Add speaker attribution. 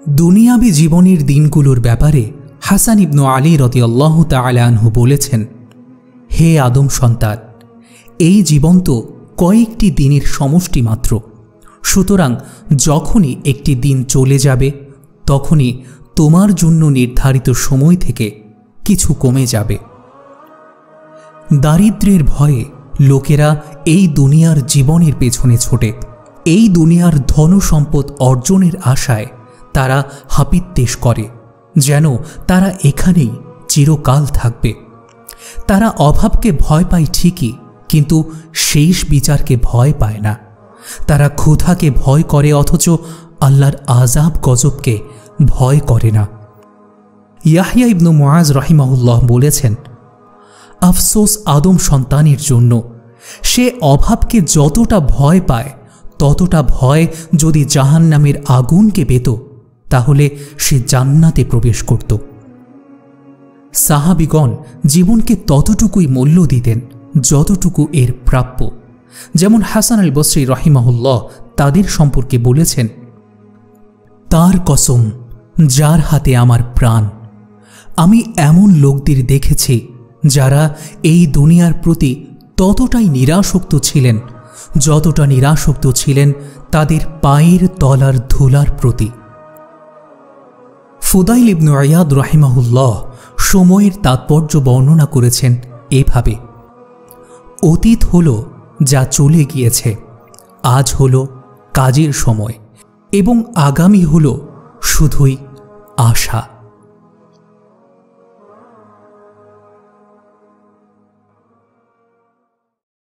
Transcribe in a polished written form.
Speaker 1: দুনিয়াবী জীবনের দিনগুলোর ব্যাপারে হাসান ইবনু আলী রাদিয়াল্লাহু তাআলা আনহু বলেছেন, হে আদম সন্তান, এই জীবন তো কয়েকটি দিনের সমষ্টি মাত্র। সুতরাং যখনই একটি দিন চলে যাবে তখনই তোমার জন্য নির্ধারিত সময় থেকে কিছু কমে যাবে। দারিদ্র্যের ভয়ে লোকেরা এই দুনিয়ার জীবনের পেছনে ছোটে। এই দুনিয়ার ধন সম্পদ অর্জনের আশায় তারা হাপিত্যেশ করে, যেন তারা এখানেই চিরকাল থাকবে। তারা অভাবকে ভয় পায় ঠিকই, কিন্তু শেষ বিচারকে ভয় পায় না। তারা ক্ষুধাকে ভয় করে, অথচ আল্লাহর আযাব গজবকে ভয় করে না। ইয়াহইয়া ইবনু মুআজ রাহিমাহুল্লাহ বলেছেন, আফসোস আদম সন্তানের জন্য, সে অভাবকে যতটা ভয় পায় ততটা ভয় যদি জাহান্নামের আগুনকে পেত তাহলে সে জান্নাতে প্রবেশ করত। সাহাবীগণ জীবনকে ততটুকুই মূল্য দিতেন যতটুকু এর প্রাপ্য। যেমন হাসান আল বসরি রাহিমাহুল্লাহ তাদের সম্পর্কে বলেছেন, তার কসম যার হাতে আমার প্রাণ, আমি এমন লোকদের দেখেছি যারা এই দুনিয়ার প্রতি ততটাই নিরাসক্ত ছিলেন যতটা নিরাসক্ত ছিলেন তাদের পায়ের তলার ধুলার প্রতি। ফুদাইল ইবনু ইয়াদ রাহিমাহুল্লাহ সময়ের তাৎপর্য বর্ণনা করেছেন এভাবে, অতীত হল যা চলে গিয়েছে, আজ হল কাজের সময় এবং আগামী হল শুধুই আশা।